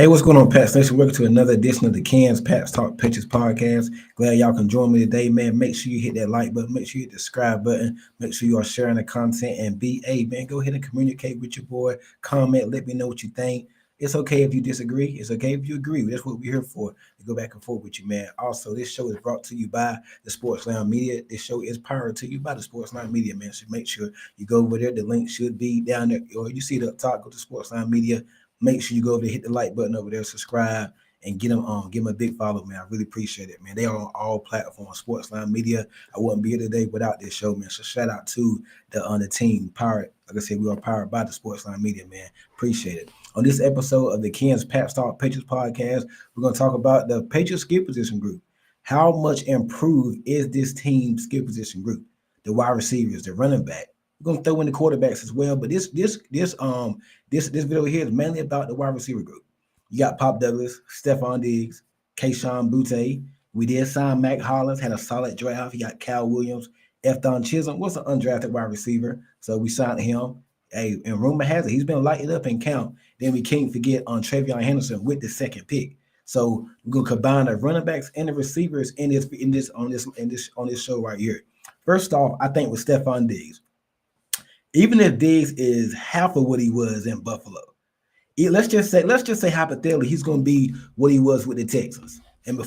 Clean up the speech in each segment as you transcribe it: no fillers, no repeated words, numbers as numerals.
Hey, what's going on, Pat Nation? Welcome to another edition of the Cans Pat's Talk Pictures podcast. Glad y'all can join me today, man. Make sure you hit that like button, make sure you hit the subscribe button, make sure you are sharing the content, and man, go ahead and communicate with your boy. Comment, let me know what you think. It's okay if you disagree. It's okay if you agree. That's what we're here for, to go back and forth with you, man. Also, this show is brought to you by the Sportsline Media. This show is powered to you by the Sportsline Media, man. So make sure you go over there. The link should be down there, or you see it up top. Go to Sportsline Media. Make sure you go over there, hit the like button over there, subscribe, and get them on. Give them a big follow, man. I really appreciate it, man. They are on all platforms. Sportsline Media. I wouldn't be here today without this show, man. So shout out to the team, powered. Like I said, we are powered by the Sportsline Media, man. Appreciate it. On this episode of the Ken's Pat Talk Patriots podcast, we're going to talk about the Patriots skill position group. How much improved is this team's skill position group? The wide receivers, the running back. We're going to throw in the quarterbacks as well, but this video here is mainly about the wide receiver group. You got Pop Douglas, Stephon Diggs, Kayshon Boutte. We did sign Mac Hollins, had a solid draft. You got Cal Williams, Efton Chisholm was an undrafted wide receiver, so we signed him. Hey, and rumor has it he's been lighting up in camp. Then we can't forget on Travion Henderson with the second pick. So we're gonna combine the running backs and the receivers in this show right here. First off, I think with Stephon Diggs, even if Diggs is half of what he was in Buffalo, let's just say hypothetically he's going to be what he was with the Texans. And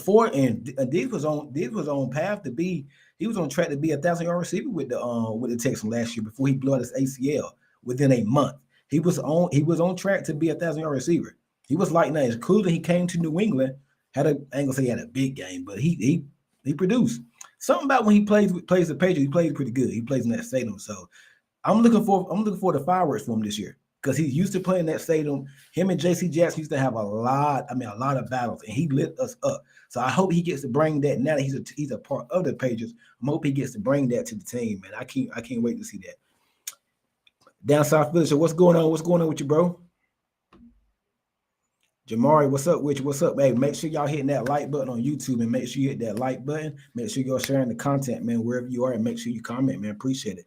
Diggs was on path to be, he was on track to be 1,000-yard receiver with the Texans last year before he blew out his ACL within a month. He was on track to be 1,000-yard receiver. He was lighting up. Including he came to New England, I ain't gonna say he had a big game, but he produced. Something about when he plays the Patriots, he plays pretty good. He plays in that stadium, so I'm looking for the fireworks for him this year because he's used to playing that stadium. Him and JC Jackson used to have a lot of battles, and he lit us up. So I hope he gets to bring that. Now that he's a part of the Patriots, I hope he gets to bring that to the team, man. I can't wait to see that. Down South Village, so what's going on? What's going on with you, bro? Jamari, what's up with you? What's up, man? Make sure y'all hitting that like button on YouTube, and make sure you hit that like button. Make sure you're sharing the content, man, wherever you are, and make sure you comment, man. Appreciate it.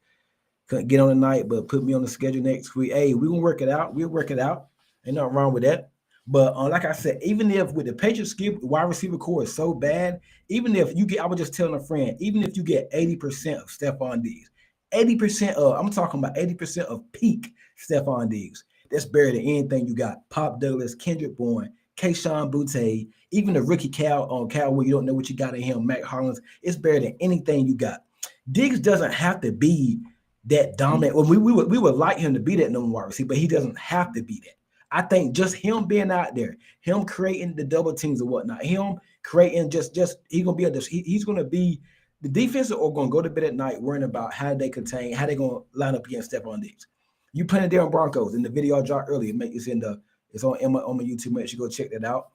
Couldn't get on tonight, but put me on the schedule next week. Hey, we're gonna work it out. We'll work it out. Ain't nothing wrong with that. But like I said, even if with the Patriots wide receiver core is so bad, even if you get, I was just telling a friend, even if you get 80% of Stephon Diggs, 80% of, I'm talking about 80% of peak Stephon Diggs, that's better than anything you got. Pop Douglas, Kendrick Bourne, Kayshon Boutte, even the rookie Cal where you don't know what you got in him, Mac Hollins, it's better than anything you got. Diggs doesn't have to be that dominant. Well, we would like him to be that number one receiver, but he doesn't have to be that. I think just him being out there, him creating the double teams and whatnot, him creating he's gonna be the defense are gonna go to bed at night worrying about how they gonna line up against Stephon Diggs. You playing the Denver Broncos in the video I dropped earlier. It's on my YouTube. Make sure you go check that out.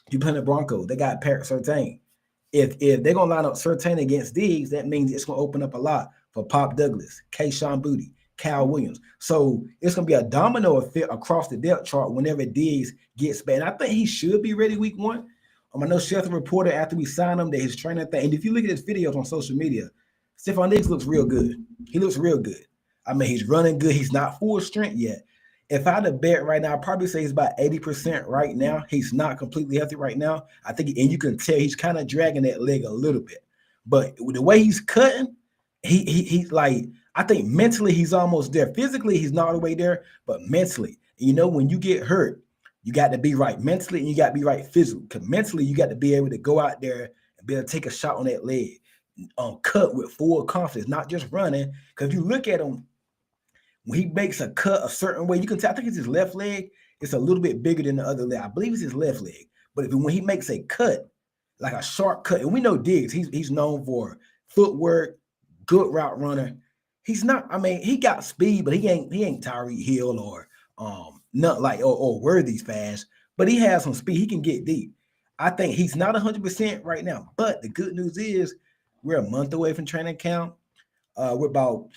You playing the Broncos, they got Pat Surtain. If they're gonna line up Surtain against Diggs, that means it's gonna open up a lot for Pop Douglas, Kayshon Boutte, Cal Williams. So it's going to be a domino effect across the depth chart whenever Diggs gets back. And I think he should be ready week one. I know Schefter reported after we signed him that his training thing. And if you look at his videos on social media, Stephon Diggs looks real good. He looks real good. I mean, he's running good. He's not full strength yet. If I had to bet right now, I'd probably say he's about 80% right now. He's not completely healthy right now. I think, and you can tell he's kind of dragging that leg a little bit. But the way he's cutting, he's like, I think mentally he's almost there. Physically, he's not all the way there, but mentally, when you get hurt, you got to be right mentally and you got to be right physically. Because mentally, you got to be able to go out there and be able to take a shot on that leg, cut with full confidence, not just running. Because if you look at him, when he makes a cut a certain way, you can tell, I think it's his left leg. It's a little bit bigger than the other leg. I believe it's his left leg. But when he makes a cut, like a sharp cut, and we know Diggs, he's known for footwork, good route runner. He's not, he got speed, but he ain't Tyreek Hill or not like or Worthy's fast, but he has some speed. He can get deep. I think he's not 100% right now, but the good news is we're a month away from training camp. We're about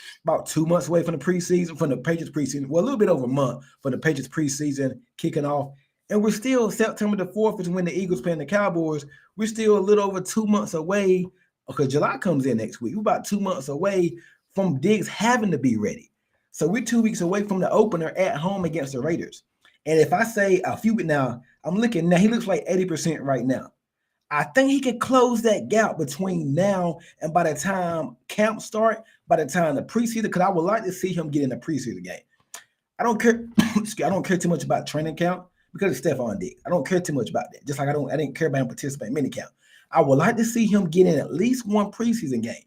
2 months away from the preseason, from the Patriots preseason. Well, a little bit over a month from the Patriots preseason kicking off. And we're still September the 4th is when the Eagles playing the Cowboys. We're still a little over 2 months away because July comes in next week. We're about 2 months away from Diggs having to be ready. So we're 2 weeks away from the opener at home against the Raiders. And if I say a few now, I'm looking now, he looks like 80% right now. I think he can close that gap between now and by the time camp start, by the time the preseason, because I would like to see him get in the preseason game. I don't care. I don't care too much about training camp because it's Stephon Diggs. I don't care too much about that. Just like I didn't care about him participating in minicamp. I would like to see him get in at least one preseason game.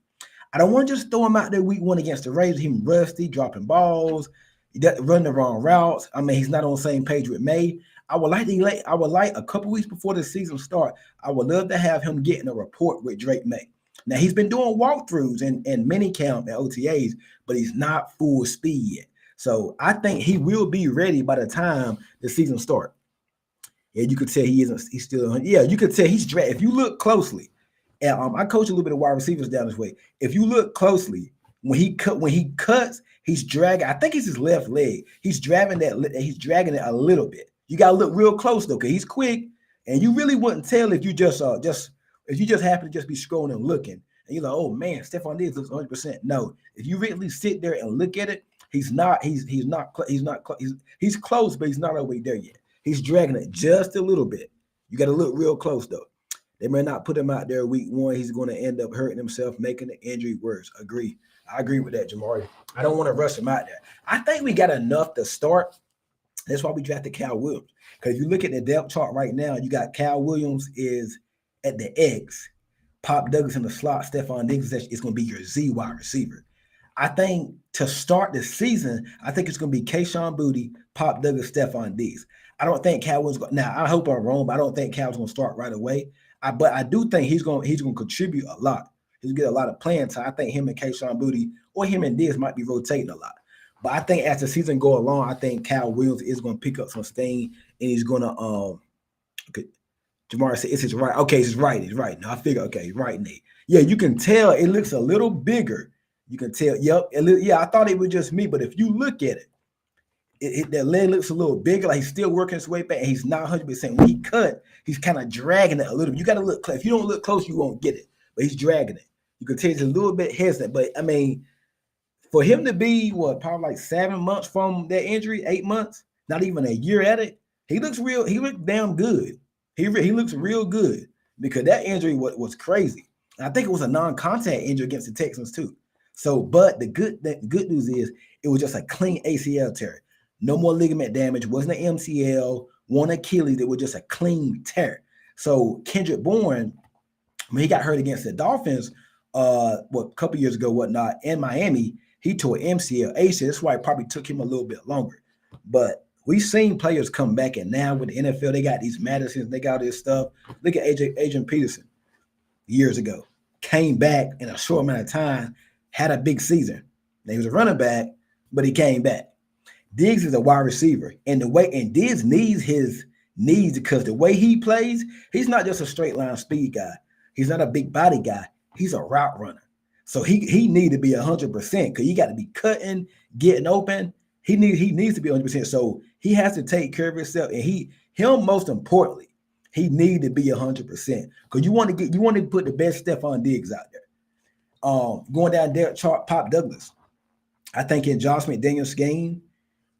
I don't want to just throw him out there week one against the Raiders. Him rusty, dropping balls, running the wrong routes. I mean, he's not on the same page with May. I would like a couple weeks before the season start. I would love to have him getting a report with Drake May. Now he's been doing walkthroughs and minicamp and OTAs, but he's not full speed yet. So I think he will be ready by the time the season starts. Yeah, you could tell he isn't. He's still. Yeah, you could tell he's dragged. If you look closely, and I coach a little bit of wide receivers down this way. If you look closely, when he cuts, he's dragging. I think it's his left leg. He's dragging that. He's dragging it a little bit. You gotta look real close though, because he's quick, and you really wouldn't tell if you just if you just happen to just be scrolling and looking, and you're like, oh man, Stephon Diggs looks 100%. No, if you really sit there and look at it, he's not. He's close, but he's not all the way there yet. He's dragging it just a little bit. You got to look real close, though. They may not put him out there week one. He's going to end up hurting himself, making the injury worse. I agree with that, Jamari. I don't want to rush him out there. I think we got enough to start. That's why we drafted Cal Williams. Because if you look at the depth chart right now, you got Cal Williams is at the X. Pop Douglas in the slot. Stephon Diggs is going to be your Z wide receiver. I think to start the season, I think it's going to be Kayshon Boutte, Pop Douglas, Stephon Diggs. I don't think Cal was going. Now I hope I'm wrong, but I don't think Cal's going to start right away. But I do think he's going to contribute a lot. He's going to get a lot of playing time. I think him and Kayshon Boutte or him and Diggs might be rotating a lot. But I think as the season go along, I think Cal Williams is going to pick up some steam and he's going to okay. Jamar said it's his right. Okay, it's his right. He's right. Now I figure okay, right knee. Yeah, you can tell it looks a little bigger. You can tell. Yep. I thought it was just me, but if you look at it, that leg looks a little bigger. Like he's still working his way back, and he's not 100%. When he cut, he's kind of dragging it a little bit. You got to look close. If you don't look close, you won't get it. But he's dragging it. You can tell he's a little bit hesitant. But I mean, for him to be probably like 7 months from that injury, 8 months, not even a year at it, he looks real. He looked damn good. He looks real good because that injury was crazy. And I think it was a non-contact injury against the Texans too. So, but the good news is it was just a clean ACL tear. No more ligament damage. Wasn't an MCL, one Achilles. It was just a clean tear. So Kendrick Bourne, when he got hurt against the Dolphins, a couple years ago, whatnot, in Miami, he tore MCL, ACL. That's why it probably took him a little bit longer. But we've seen players come back, and now with the NFL, they got these Madisons, they got all this stuff. Look at Adrian Peterson years ago. Came back in a short amount of time, had a big season. Now, he was a running back, but he came back. Diggs is a wide receiver, and Diggs needs his needs because the way he plays, he's not just a straight line speed guy. He's not a big body guy. He's a route runner. So he need to be 100% because you got to be cutting, getting open. He needs to be 100%. So he has to take care of himself, and him most importantly, he need to be 100% because you want to put the best Stephon Diggs out there. Going down there, Pop Douglas. I think in Josh McDaniels' game,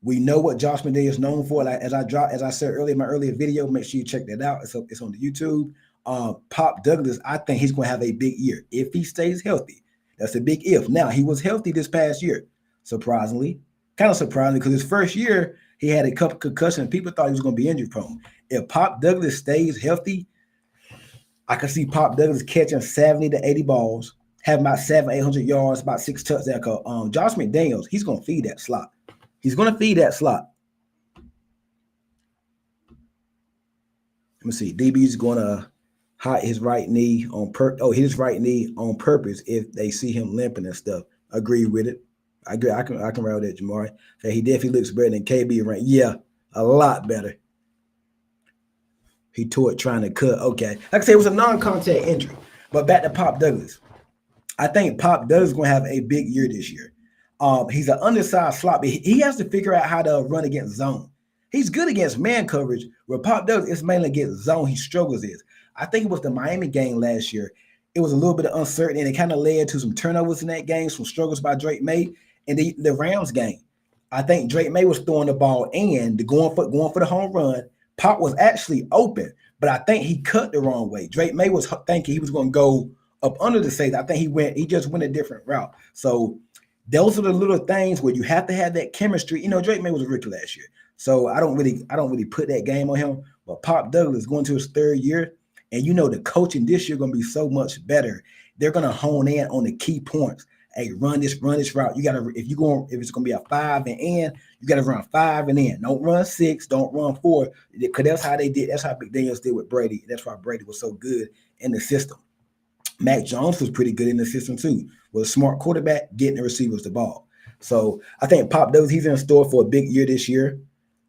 we know what Josh McDaniels is known for. Like as I said earlier in my earlier video, make sure you check that out. It's on the YouTube. Pop Douglas, I think he's going to have a big year if he stays healthy. That's a big if. Now he was healthy this past year, surprisingly, kind of surprising because his first year he had a couple concussions. People thought he was going to be injury prone. If Pop Douglas stays healthy, I can see Pop Douglas catching 70 to 80 balls, having about 700-800 yards, about 6 touchdowns. Josh McDaniels, he's going to feed that slot. He's going to feed that slot. Let me see. DB's going to hide his right knee his right knee on purpose if they see him limping and stuff. Agree with it. I agree. I can write with that, Jamari. That he definitely looks better than KB right. Yeah, a lot better. He tore it trying to cut. Okay. Like I said, it was a non-contact injury. But back to Pop Douglas. I think Pop Douglas is going to have a big year this year. He's an undersized slot, but he has to figure out how to run against zone. He's good against man coverage, where Pop Douglas is mainly against zone. He struggles is. I think it was the Miami game last year. It was a little bit of uncertainty, and it kind of led to some turnovers in that game, some struggles by Drake May, and the Rams game. I think Drake May was throwing the ball and going for the home run. Pop was actually open, but I think he cut the wrong way. Drake May was thinking he was going to go up under the safety. I think he just went a different route. So those are the little things where you have to have that chemistry. Drake May was a rookie last year, so I don't really put that game on him. But Pop Douglas going to his third year, and the coaching this year going to be so much better. They're going to hone in on the key points. Hey, run this route. You gotta if it's gonna be a 5 and in, you gotta run 5 and in. Don't run 6. Don't run 4. Because that's how they did. That's how McDaniels did with Brady. That's why Brady was so good in the system. Mac Jones was pretty good in the system too. Was a smart quarterback, getting the receivers the ball. So I think Pop Douglas, he's in store for a big year this year.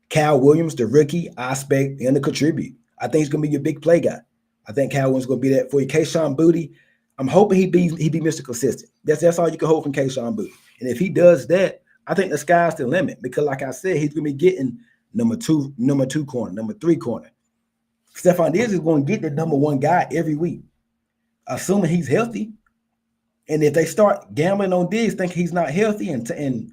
Cal Williams, the rookie, I expect him to contribute. I think he's gonna be your big play guy. I think Cal Williams is gonna be that for you. Kayshon Boutte, I'm hoping he be Mr. Consistent. That's all you can hope from Kayshon Boutte. And if he does that, I think the sky's the limit because, like I said, he's going to be getting number two corner, number 3 corner. Stephon Diggs is going to get the number 1 guy every week, assuming he's healthy. And if they start gambling on Diggs, thinking he's not healthy and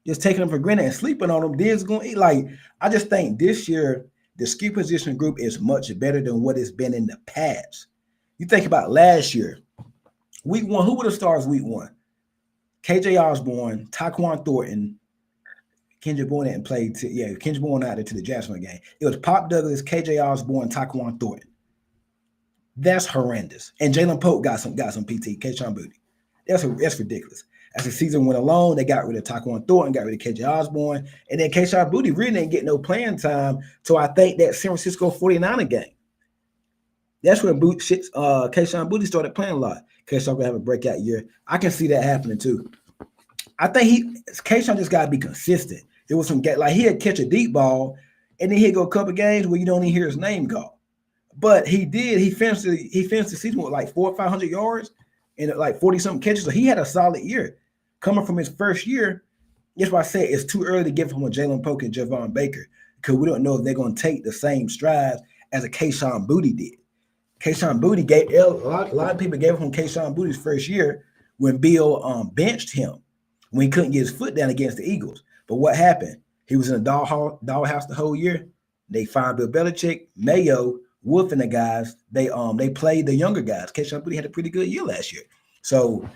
just taking him for granted and sleeping on him, Diggs is going to eat. Like, I just think this year, the skill position group is much better than what it's been in the past. You think about last year, Week 1, who were the stars week 1? KJ Osborne, Tyquan Thornton, Kendrick Bourne didn't play. Kendrick Bourne out there to the Jacksonville game. It was Pop Douglas, KJ Osborne, Tyquan Thornton. That's horrendous. And Jalen Pope got some PT, Kayshon Boutte. That's ridiculous. As the season went along, they got rid of Tyquan Thornton, got rid of KJ Osborne, and then Kayshon Boutte really didn't get no playing time. So I think that San Francisco 49er game. That's when Kayshon Boutte started playing a lot. Kayshon gonna have a breakout year. I can see that happening too. I think Kayshon just gotta be consistent. There was some like he'd catch a deep ball, and then he'd go a couple games where you don't even hear his name called. But he did. He finished the season with like 400 or 500 yards and like 40-something catches. So he had a solid year coming from his first year. That's why I say it's too early to give him a Jalen Pope and Javon Baker because we don't know if they're gonna take the same strides as a Kayshon Boutte did. Kayshon Boutte gave a lot of people gave him Kayshon Boutte's first year when Bill benched him when he couldn't get his foot down against the Eagles. But what happened? He was in a doghouse the whole year. They fired Bill Belichick, Mayo, Wolf, and the guys. They played the younger guys. Kayshon Boutte had a pretty good year last year. So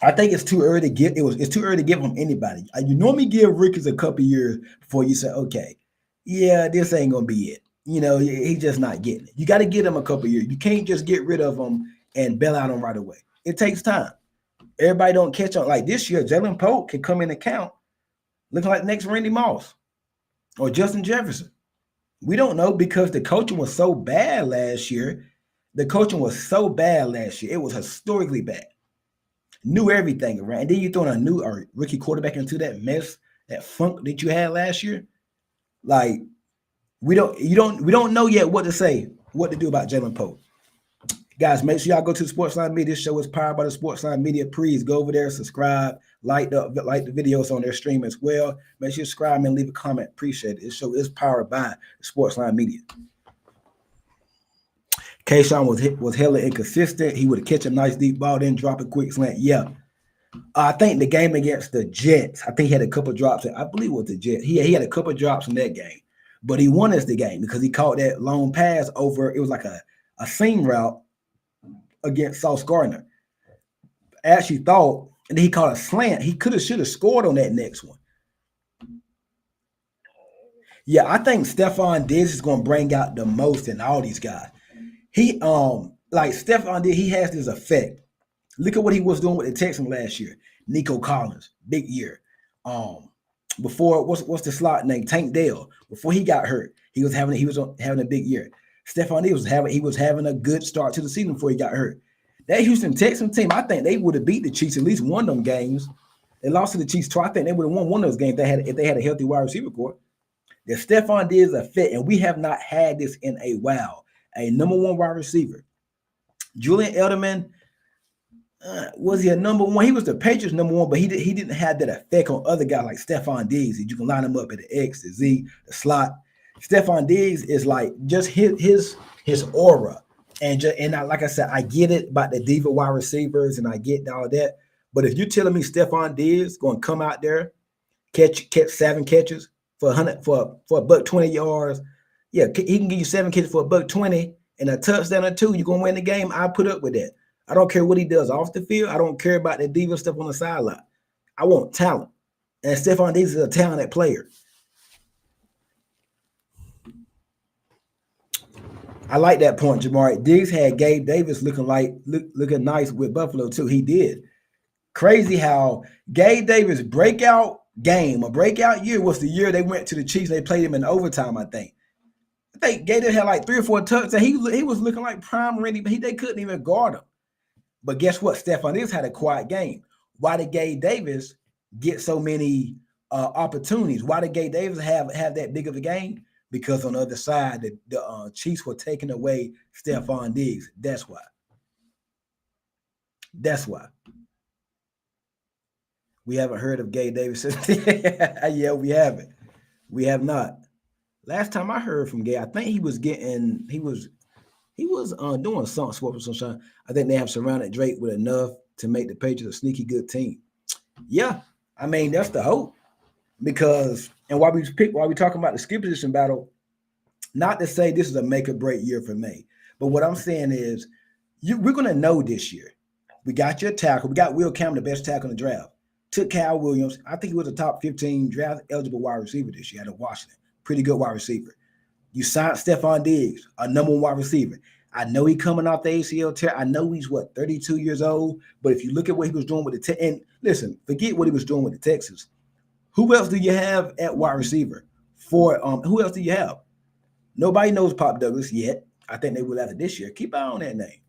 I think it's too early to give. It's too early to give him anybody. You normally give rookies a couple years before you say, okay, yeah, this ain't gonna be it. He's just not getting it. You got to get him a couple years. You can't just get rid of him and bail out him right away. It takes time. Everybody don't catch on. Like this year, Jalen Pope can come in and count looking like the next Randy Moss or Justin Jefferson. We don't know because the coaching was so bad last year. It was historically bad. Knew everything around. And then you throw a new rookie quarterback into that mess, that funk that you had last year. Like, we don't know yet what to do about Jalen Pope. Guys, make sure y'all go to the Sportsline Media. This show is powered by the Sportsline Media. Please go over there, subscribe, like the videos on their stream as well. Make sure you subscribe and leave a comment. Appreciate it. This show is powered by the Sportsline Media. Kayshon was hella inconsistent. He would catch a nice deep ball, then drop a quick slant. Yeah. I think the game against the Jets, I think he had a couple drops. I believe it was the Jets. He had a couple drops in that game. But he won us the game because he caught that long pass over. It was like a seam route against Sauce Gardner. I actually thought, and then he caught a slant. He should have scored on that next one. Yeah, I think Stephon Diggs is going to bring out the most in all these guys. He like Stephon Diggs, he has this effect. Look at what he was doing with the Texans last year. Nico Collins, big year. Before what's the slot name? Tank Dell. Before he got hurt, he was having a big year. Stephon Diggs was having a good start to the season before he got hurt. That Houston Texans team, I think they would have beat the Chiefs at least one of them games. They lost to the Chiefs twice. I think they would have won one of those games if they had a healthy wide receiver core. The Stephon Diggs a fit, and we have not had this in a while. A number 1 wide receiver. Julian Edelman, was he a number 1? He was the Patriots number 1, but he didn't have that effect on other guys like Stephon Diggs. You can line him up at the X, the Z, the slot. Stephon Diggs is like just his aura. Like I said, I get it about the diva wide receivers and I get all that. But if you're telling me Stephon Diggs going to come out there, catch 7 catches for 100 for a buck 20 yards. Yeah, he can give you 7 catches for a buck 20 and a touchdown or 2. You're gonna win the game. I put up with that. I don't care what he does off the field. I don't care about the diva stuff on the sideline. I want talent. And Stephon Diggs is a talented player. I like that point, Jamari. Diggs had Gabe Davis looking nice with Buffalo too. He did. Crazy how Gabe Davis breakout game, a breakout year was the year they went to the Chiefs. They played him in overtime, I think. Gabe Davis had like 3 or 4 touchdowns. He was looking like prime ready, but they couldn't even guard him. But guess what? Stephon Diggs had a quiet game. Why did Gabe Davis get so many opportunities? Why did Gabe Davis have that big of a game? Because on the other side, the Chiefs were taking away Stephon Diggs. That's why. That's why. We haven't heard of Gabe Davis. Yeah, we haven't. We have not. Last time I heard from Gabe, I think he was doing something swap or sunshine. I think they have surrounded Drake with enough to make the Patriots a sneaky good team. Yeah, I mean that's the hope. Because while we talking about the skill position battle, not to say this is a make or break year for me, but what I'm saying is we're gonna know this year. We got your tackle. We got Will Campbell, the best tackle in the draft. Took Cal Williams. I think he was a top 15 draft eligible wide receiver this year out of Washington. Pretty good wide receiver. You signed Stephon Diggs, a number 1 wide receiver. I know he's coming off the ACL tear. I know he's 32 years old. But if you look at what he was doing with the and listen, forget what he was doing with the Texans. Who else do you have at wide receiver? Who else do you have? Nobody knows Pop Douglas yet. I think they will after this year. Keep an eye on that name.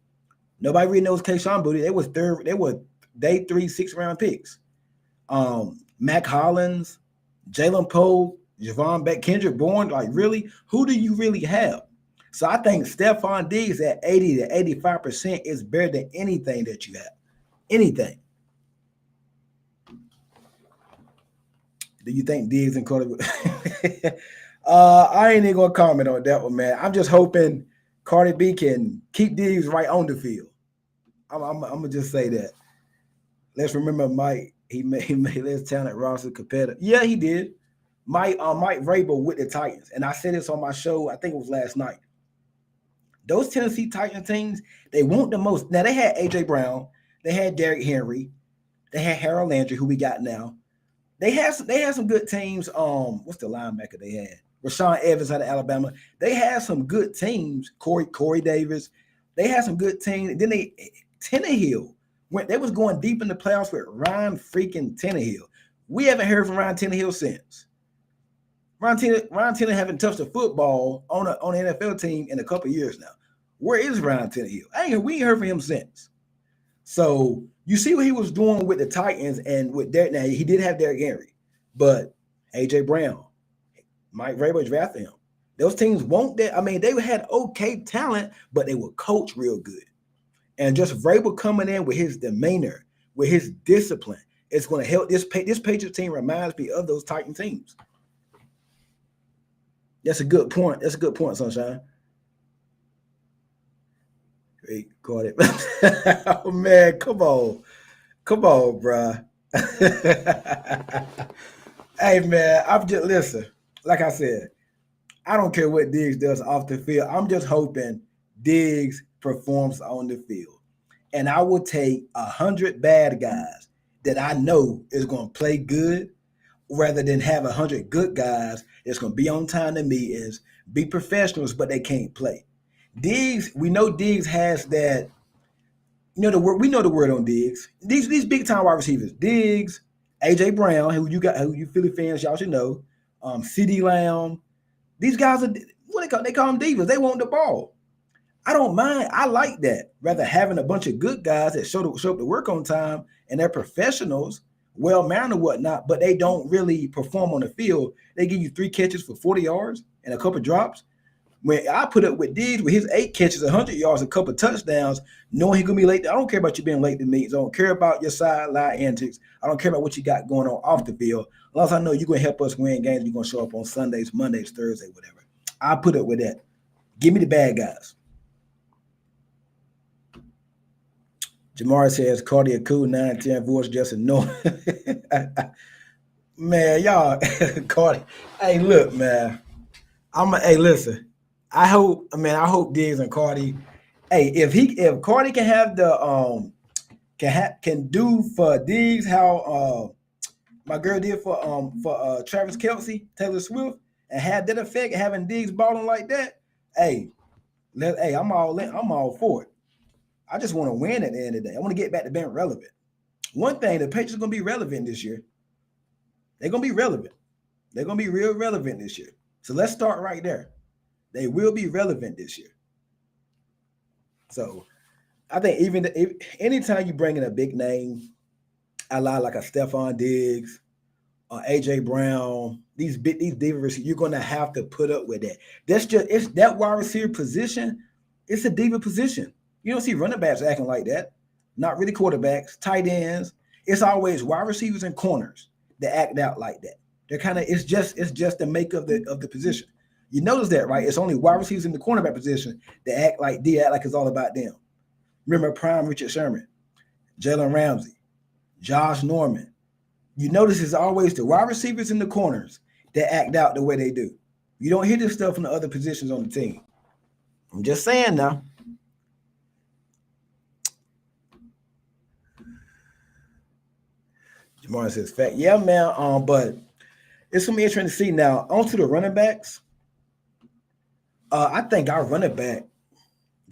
Nobody really knows Kayshawn Boutte. They were day 3, 6th-round picks. Mac Hollins, Jalen Poe, Javon Beck, Kendrick Bourne. Like, really? Who do you really have? So I think Stephon Diggs at 80 to 85% is better than anything that you have. Anything. Do you think Diggs and Carter? I ain't even gonna comment on that one, man. I'm just hoping Cardi B can keep Diggs right on the field. I'm gonna just say that. Let's remember Mike. He made less talent roster competitive. Yeah, he did. Mike Vrabel with the Titans, and I said this on my show. I think it was last night. Those Tennessee Titans teams, they want the most. Now they had AJ Brown, they had Derrick Henry, they had Harold Landry, who we got now. They had some good teams. What's the linebacker they had? Rashawn Evans out of Alabama. They had some good teams. Corey Davis. They had some good teams. Then Tannehill they was going deep in the playoffs with Ryan freaking Tannehill. We haven't heard from Ryan Tannehill since. Ryan Tannehill haven't touched a football on an NFL team in a couple of years now. Where is Ryan Tannehill? We ain't heard from him since. So you see what he was doing with the Titans and with Derrick. Now he did have Derrick Henry, but AJ Brown, Mike Vrabel drafted him. Those teams won't that. I mean, they had okay talent, but they were coached real good. And just Vrabel coming in with his demeanor, with his discipline, it's going to help. This Patriots team reminds me of those Titan teams. That's a good point. That's a good point, Sunshine. Great, caught it. Oh man, come on, bro. Hey man, I'm just listen. Like I said, I don't care what Diggs does off the field. I'm just hoping Diggs performs on the field, and I will take 100 bad guys that I know is going to play good, rather than have 100 good guys that's going to be on time to meetings, be professionals, but they can't play. Diggs, we know Diggs has that. You know the word. We know the word on Diggs. These big time wide receivers, Diggs, AJ Brown, who you Philly fans y'all should know, CD Lamb. These guys are what they call them divas. They want the ball. I don't mind. I like that. Rather having a bunch of good guys that show up to work on time and they're professionals, well-mannered or whatnot, but they don't really perform on the field. They give you 3 catches for 40 yards and a couple drops. When I put up with Diggs with his 8 catches, 100 yards, a couple touchdowns, knowing he's going to be late. I don't care about you being late to meetings. I don't care about your sideline antics. I don't care about what you got going on off the field. As long as I know you're going to help us win games, you're going to show up on Sundays, Mondays, Thursdays, whatever. I put up with that. Give me the bad guys. Jamar says, Cardia cool, 9-10 voice, just annoying. Man, y'all, Cardi. Hey, look, man. Hey, listen. I hope Diggs and Cardi. Hey, if Cardi can have the can do for Diggs how my girl did for Travis Kelsey, Taylor Swift, and had that effect, having Diggs balling like that. Hey, I'm all in, I'm all for it. I just want to win at the end of the day. I want to get back to being relevant. One thing, the Patriots are gonna be relevant this year. They're gonna be relevant. They're gonna be real relevant this year. So let's start right there. They will be relevant this year. So I think anytime you bring in a big name, a lot like a Stephon Diggs, AJ Brown, these diva receivers, you're gonna have to put up with that. It's that wide receiver position. It's a diva position. You don't see running backs acting like that. Not really quarterbacks, tight ends. It's always wide receivers and corners that act out like that. They're kind of it's just the makeup of the position. You notice that, right? It's only wide receivers in the cornerback position that act like it's all about them. Remember prime Richard Sherman, Jalen Ramsey, Josh Norman. You notice it's always the wide receivers in the corners that act out the way they do. You don't hear this stuff from the other positions on the team. I'm just saying now. Jamar says, "Fact, yeah, man. But it's gonna be interesting to see now. On to the running backs. I think our running back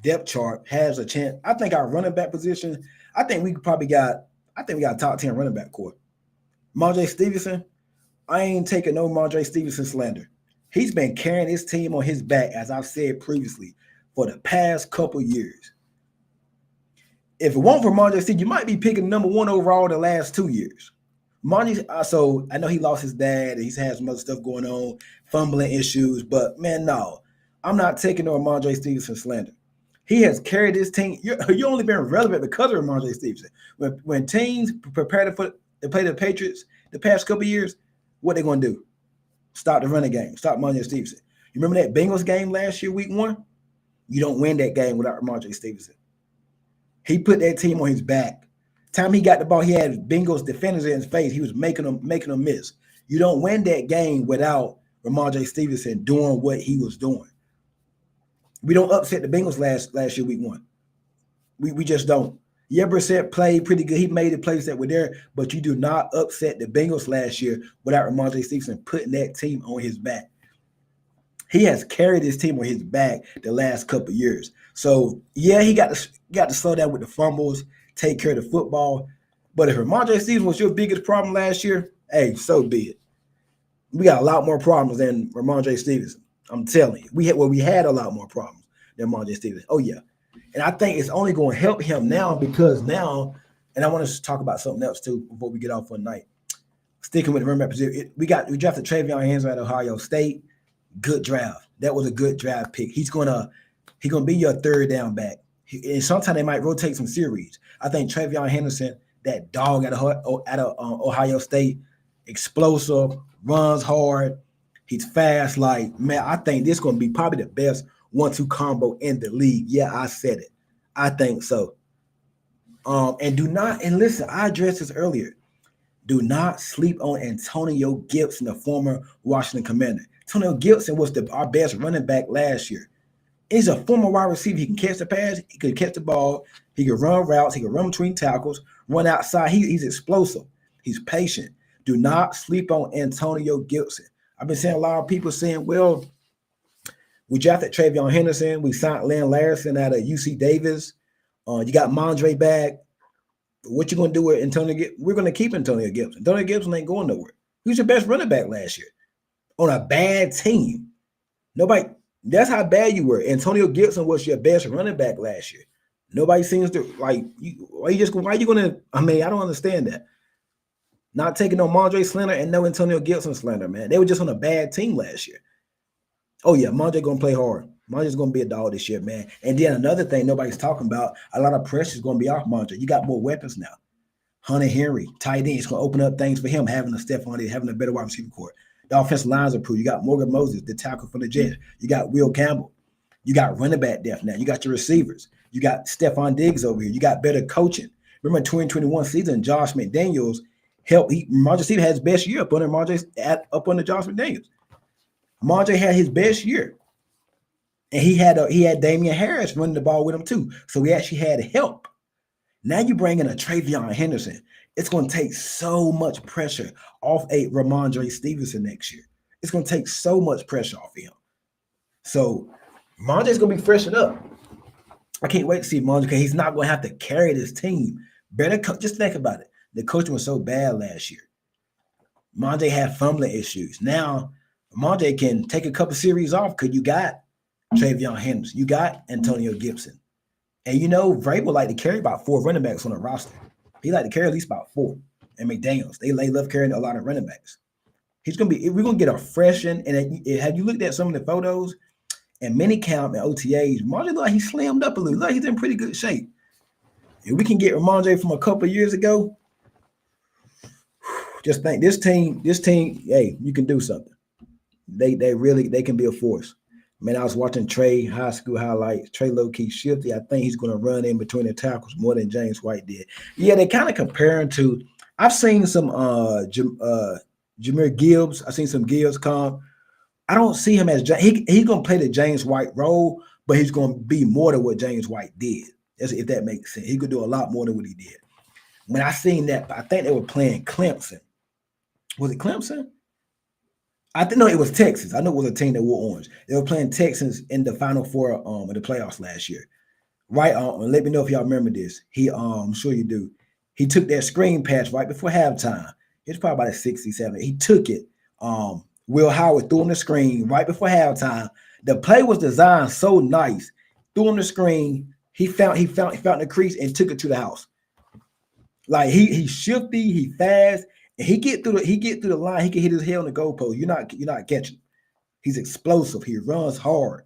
depth chart has a chance. I think our running back position. I think we got a top 10 running back core. Marjay Stevenson. I ain't taking no Marjay Stevenson slander. He's been carrying his team on his back, as I've said previously, for the past couple years. If it weren't for Marjay Stevenson, you might be picking number one overall the last 2 years. So I know he lost his dad and he's had some other stuff going on, fumbling issues, but man, no, I'm not taking no Marjay Stevenson slander. He has carried his team. You only been relevant because of Marjay Stevenson. When teams prepare to play the Patriots the past couple years, what they going to do? Stop the running game. Stop Marjay Stevenson. You remember that Bengals game last year, week 1? You don't win that game without Marjay Stevenson. He put that team on his back. Time he got the ball, he had Bengals defenders in his face. He was making them miss. You don't win that game without Ramondre Stevenson doing what he was doing. We don't upset the Bengals last year, week 1. We just don't. Yeah, Brissett played pretty good. He made the plays that were there, but you do not upset the Bengals last year without Ramondre Stevenson putting that team on his back. He has carried his team on his back the last couple of years. So yeah, he got to slow down with the fumbles, take care of the football. But if Ramondre Stevenson was your biggest problem last year, hey, so be it. We got a lot more problems than Ramondre Stevenson. I'm telling you, we had a lot more problems than Ramondre Stevenson. Oh yeah, and I think it's only going to help him now because now, and I want to talk about something else too before we get off for the night. Sticking with the running back position, we drafted Travion Henderson at Ohio State. Good draft. That was a good draft pick. He's gonna be your third down back. And sometimes they might rotate some series. I think Travion Henderson, that dog at Ohio State, explosive, runs hard, he's fast. Like, man, I think this is going to be probably the best 1-2 combo in the league. Yeah, I said it. I think so. And listen, I addressed this earlier. Do not sleep on Antonio Gibson, the former Washington Commander. Antonio Gibson was our best running back last year. He's a former wide receiver. He can catch the pass. He can catch the ball. He can run routes. He can run between tackles, run outside. He's explosive. He's patient. Do not sleep on Antonio Gibson. I've been seeing a lot of people saying, well, we drafted Travion Henderson. We signed Len Larson out of UC Davis. You got Mondre back. What you going to do with Antonio Gibson? We're going to keep Antonio Gibson. Antonio Gibson ain't going nowhere. He was your best running back last year on a bad team. Nobody – that's how bad you were. Antonio Gibson was your best running back last year. Nobody seems to like you. Why are you gonna? I mean, I don't understand that. Not taking no Mondre slander and no Antonio Gibson slander, man. They were just on a bad team last year. Oh yeah, Mondre gonna play hard. Mondre's gonna be a dog this year, man. And then another thing nobody's talking about, a lot of pressure is gonna be off Mondre. You got more weapons now. Hunter Henry, tight end, it's gonna open up things for him having a Stephon Diggs, having a better wide receiver core. The offensive lines are improved. You got Morgan Moses, the tackle from the Jets. You got Will Campbell. You got running back depth now. You got your receivers. You got Stephon Diggs over here. You got better coaching. Remember 2021 season, Josh McDaniels, help. Marjorie Stevens had his best year up under Josh McDaniels. Marjorie had his best year. And he had Damian Harris running the ball with him too. So we actually had help. Now you bring in a Travion Henderson. It's going to take so much pressure off a Ramondre Stevenson next year. It's going to take so much pressure off of him. So Mondre's going to be freshened up. I can't wait to see Mondre because he's not going to have to carry this team. Just think about it. The coaching was so bad last year. Mondre had fumbling issues. Now Mondre can take a couple series off because you got Travion Henderson. You got Antonio Gibson. And Vrabel would like to carry about 4 running backs on the roster. He like to carry at least about 4. And McDaniels, they love carrying a lot of running backs. We're gonna get a freshen. And have you looked at some of the photos and minicamp and OTAs? Mondre look like he slimmed up a little. Look, he's in pretty good shape. If we can get Ramondre from a couple of years ago, just think this team, hey, you can do something. They can be a force. Man, I was watching Trey high school highlights. Trey low-key shifty. I think he's going to run in between the tackles more than James White did. Yeah, they kind of comparing to – I've seen some Jahmyr Gibbs. I've seen some Gibbs come. I don't see him as – he's going to play the James White role, but he's going to be more than what James White did, if that makes sense. He could do a lot more than what he did. When I seen that, I think they were playing Clemson. Was it Clemson? No, it was Texas. I know it was a team that wore orange. They were playing Texans in the Final Four of the playoffs last year. Right on. Let me know if y'all remember this. I'm sure you do. He took that screen pass right before halftime. It's probably about a 60-70. He took it. Will Howard threw him the screen right before halftime. The play was designed so nice. Threw him the screen. He found the crease and took it to the house. Like he's shifty, he fast. He get through the line. He can hit his head on the goalpost. You're not catching. He's explosive. He runs hard.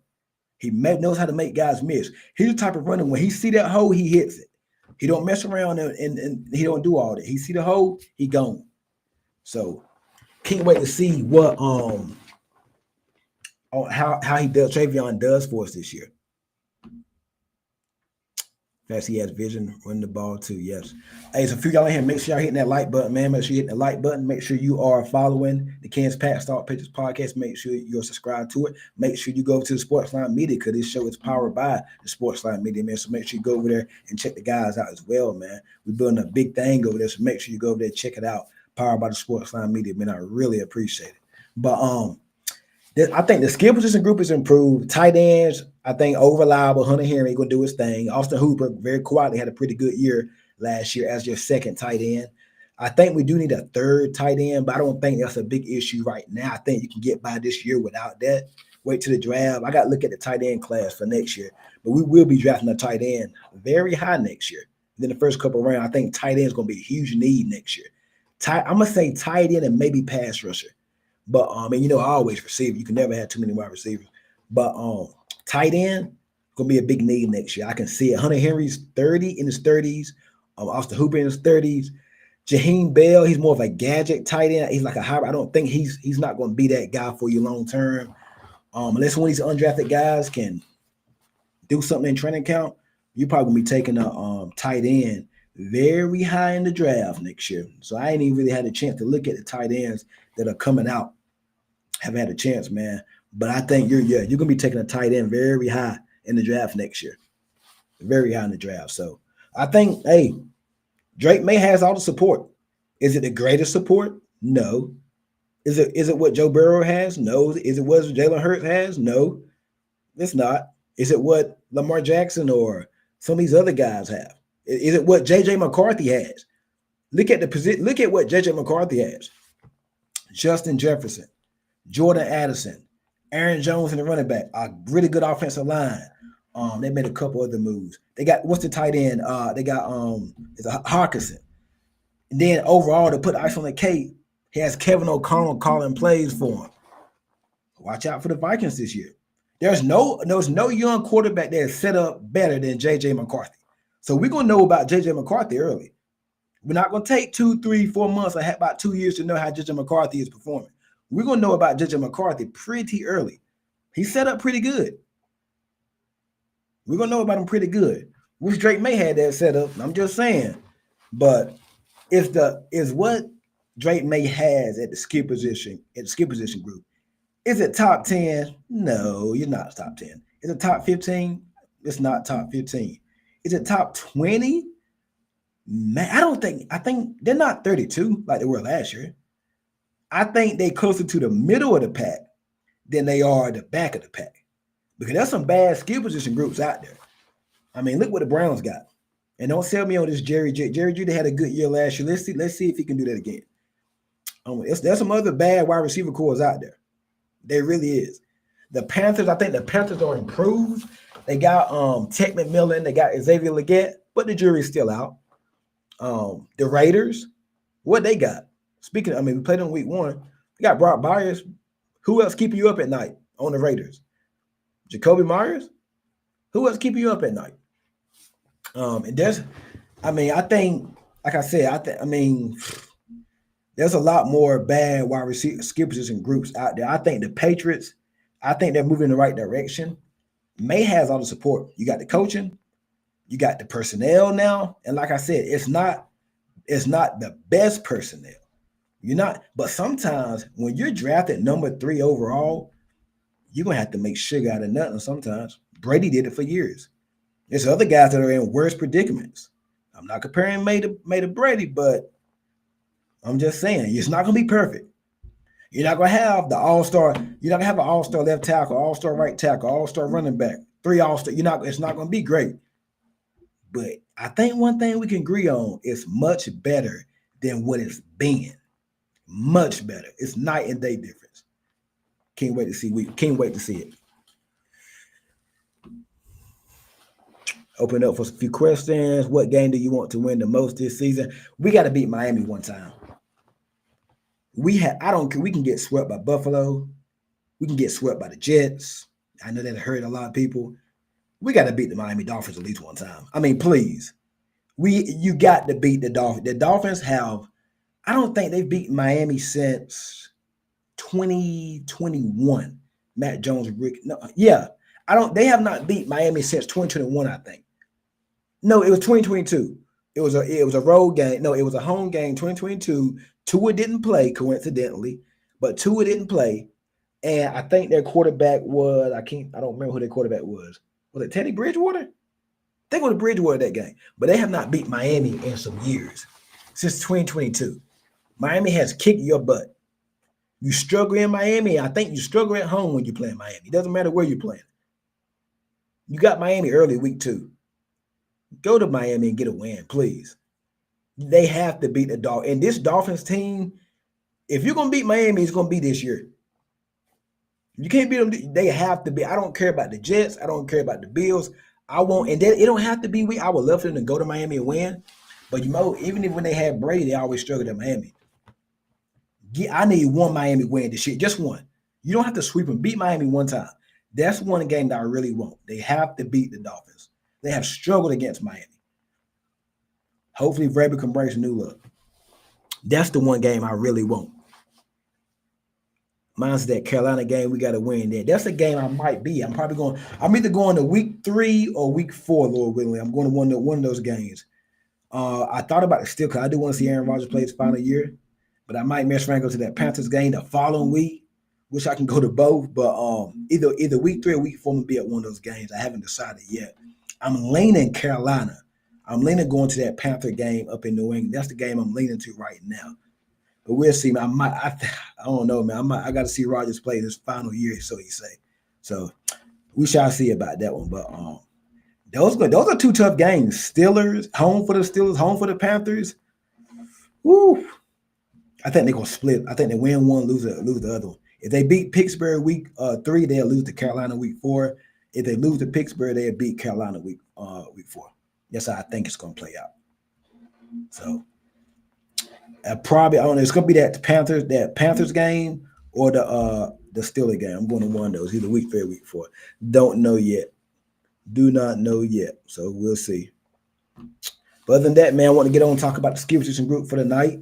He knows how to make guys miss. He's the type of runner when he see that hole, he hits it. He don't mess around and he don't do all that. He see the hole, he gone. So can't wait to see what how Travion does for us this year. Yes, he has vision, running the ball too. Yes. Hey, so if you y'all in here, make sure y'all hitting that like button, man. Make sure you hitting the like button. Make sure you are following the Kansas Pat Start Pitchers podcast. Make sure you're subscribed to it. Make sure you go to the Sportsline Media because this show is powered by the Sportsline Media, man. So make sure you go over there and check the guys out as well, man. We're building a big thing over there, so make sure you go over there and check it out. Powered by the Sportsline Media, man. I really appreciate it. But I think the skill position group is improved. Tight ends, I think over-reliable. Hunter Henry going to do his thing. Austin Hooper, very quietly, had a pretty good year last year as your second tight end. I think we do need a third tight end, but I don't think that's a big issue right now. I think you can get by this year without that. Wait till the draft. I got to look at the tight end class for next year, but we will be drafting a tight end very high next year. Then the first couple of rounds, I think tight end is going to be a huge need next year. I'm going to say tight end and maybe pass rusher. But and I always receiver. You can never have too many wide receivers. But tight end gonna be a big need next year. I can see it. Hunter Henry's 30 in his 30s. Austin Hooper in his 30s. Jaheim Bell, he's more of a gadget tight end. He's like a hybrid. I don't think he's not going to be that guy for you long term. Unless one of these undrafted guys can do something in training camp, you're probably gonna be taking a tight end very high in the draft next year. So I ain't even really had a chance to look at the tight ends that are coming out. Haven't had a chance, man. But I think you're gonna be taking a tight end very high in the draft next year. Very high in the draft. So I think, hey, Drake May has all the support. Is it the greatest support? No. Is it what Joe Burrow has? No. Is it what Jalen Hurts has? No. It's not. Is it what Lamar Jackson or some of these other guys have? Is it what JJ McCarthy has? Look at what JJ McCarthy has. Justin Jefferson, Jordan Addison, Aaron Jones in the running back, a really good offensive line. They made a couple other moves. They got what's the tight end? They got it's a Hawkinson. And then overall, to put ice on the cake, he has Kevin O'Connell calling plays for him. Watch out for the Vikings this year. There's no young quarterback that is set up better than JJ McCarthy. So we're gonna know about JJ McCarthy early. We're not gonna take 2, 3, 4 months or about 2 years to know how JJ McCarthy is performing. We're gonna know about JJ McCarthy pretty early. He's set up pretty good. We're gonna know about him pretty good. Wish Drake May had that set up. I'm just saying, but is what Drake May has at the skill position group. Is it top 10? No, you're not top 10. Is it top 15? It's not top 15. Is it top 20? Man, I think they're not 32 like they were last year. I think they closer to the middle of the pack than they are the back of the pack. Because there's some bad skill position groups out there. I mean, look what the Browns got. And don't sell me on this Jerry Judy. Jerry Judy had a good year last year. Let's see if he can do that again. There's some other bad wide receiver cores out there. There really is. The Panthers, I think the Panthers are improved. They got Tech McMillan, they got Xavier Legette, but the jury's still out. The Raiders, what they got? Speaking of, we played on week 1. We got Brock Byers. Who else keeping you up at night on the Raiders? Jacoby Myers? Who else keeping you up at night? And there's, I think, like I said, there's a lot more bad wide receiver skill position groups out there. I think the Patriots, I think they're moving in the right direction. May has all the support. You got the coaching, you got the personnel now, and like I said, it's not the best personnel. You're not, but sometimes when you're drafted number 3 overall, you're gonna have to make sugar out of nothing. Sometimes Brady did it for years. There's other guys that are in worse predicaments. I'm not comparing May to Brady, but I'm just saying it's not gonna be perfect. You're not gonna have the all-star. You're not gonna have an all-star left tackle, all-star right tackle, all-star running back, 3 all-star. It's not gonna be great. But I think one thing we can agree on is much better than what it's been. Much better. It's night and day difference. Can't wait to see it. Open up for a few questions. What game do you want to win the most this season? We got to beat Miami one time. We can get swept by Buffalo. We can get swept by the Jets. I know that hurt a lot of people. We got to beat the Miami Dolphins at least one time. Please. You got to beat the Dolphins. The Dolphins I don't think they've beaten Miami since 2021. Matt Jones, they have not beat Miami since 2021, I think. No, it was 2022. It was a road game. No, it was a home game, 2022. Tua didn't play, coincidentally, but Tua didn't play. And I think their quarterback was, I don't remember who their quarterback was. Was it Teddy Bridgewater? I think it was Bridgewater that game. But they have not beat Miami in some years, since 2022. Miami has kicked your butt. You struggle in Miami. I think you struggle at home when you play in Miami. It doesn't matter where you're playing. You got Miami early week 2. Go to Miami and get a win, please. They have to beat the Dolphins. And this Dolphins team, if you're going to beat Miami, it's going to be this year. You can't beat them. They have to be. I don't care about the Jets. I don't care about the Bills. And then it don't have to be weak. I would love for them to go to Miami and win. But even if when they had Brady, they always struggled at Miami. I need one Miami win this year. Just one. You don't have to sweep them. Beat Miami one time. That's one game that I really want. They have to beat the Dolphins. They have struggled against Miami. Hopefully, Vrabel can bring some new look. That's the one game I really want. Mine's that Carolina game. We got to win there. That's a game I might be. I'm either going to week 3 or week 4, Lord willing. I'm going to one of those games. I thought about it still because I do want to see Aaron Rodgers play his final year. But I might mess around, go to that Panthers game the following week. Wish I can go to both. But either week 3 or week 4, I'm going to be at one of those games. I haven't decided yet. I'm leaning Carolina. I'm leaning going to that Panther game up in New England. That's the game I'm leaning to right now. But we'll see. I don't know, man. I got to see Rodgers play this final year, so he say. So we shall see about that one. But those are 2 tough games. Steelers, home for the Steelers, home for the Panthers. Woo. I think they're going to split. I think they win one, lose the other one. If they beat Pittsburgh week 3, they'll lose to Carolina week 4. If they lose to Pittsburgh, they'll beat Carolina week 4. That's how I think it's going to play out. So I don't know. It's going to be that Panthers game or the Steelers game. I'm going to one of those, either week 3 or week 4. Don't know yet. Do not know yet. So we'll see. But other than that, man, I want to get on and talk about the skill position group for the night.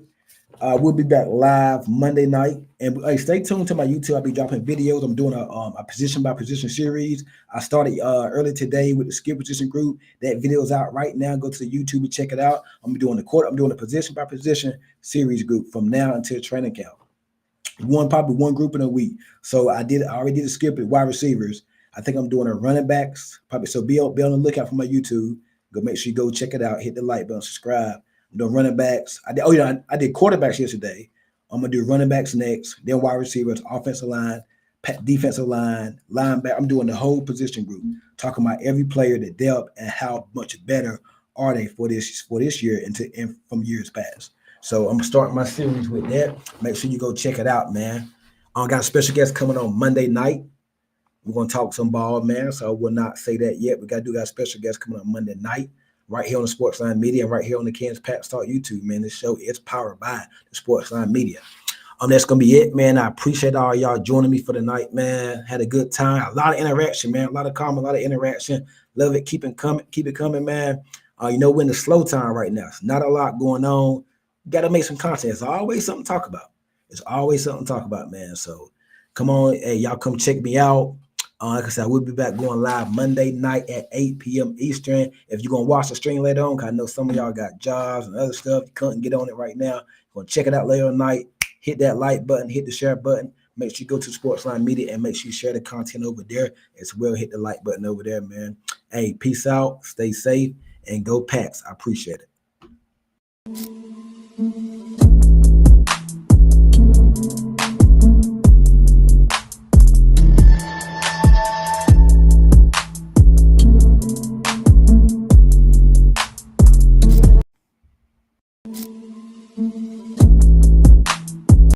We'll be back live Monday night, and hey, stay tuned to my YouTube. I'll be dropping videos. I'm doing a position by position series. I started early today with the skill position group. That video's out right now. Go to the YouTube and check it out. I'm doing the court. I'm doing the position by position series group from now until training camp. Probably one group in a week. So I already did a skip at wide receivers. I think I'm doing a running backs probably. So be on the lookout for my YouTube. Go make sure you go check it out. Hit the like button, subscribe. I'm doing running backs. I did quarterbacks yesterday. I'm gonna do running backs next. Then wide receivers, offensive line, defensive line, linebacker. I'm doing the whole position group, talking about every player, the depth, and how much better are they for this year and from years past. So I'm starting my series with that. Make sure you go check it out, man. I got a special guest coming on Monday night. We're gonna talk some ball, man. So I will not say that yet. We got a special guest coming on Monday night, right here on the Sportsline Media and right here on the Kansas Pat Talk YouTube, man. This show is powered by the Sportsline Media. That's gonna be it, man. I appreciate all y'all joining me for the night, man. Had a good time, a lot of interaction, man. A lot of comment, a lot of interaction. Love it. Keep it coming, man. We're in the slow time right now. It's not a lot going on. Got to make some content. It's always something to talk about. It's always something to talk about, man. So come on, hey, y'all come check me out. Like I said, we'll be back going live Monday night at 8 p.m. Eastern. If you're going to watch the stream later on, because I know some of y'all got jobs and other stuff. You couldn't get on it right now. You're going to check it out later tonight. Hit that like button, hit the share button. Make sure you go to Sportsline Media and make sure you share the content over there as well. Hit the like button over there, man. Hey, peace out. Stay safe and go Pats. I appreciate it.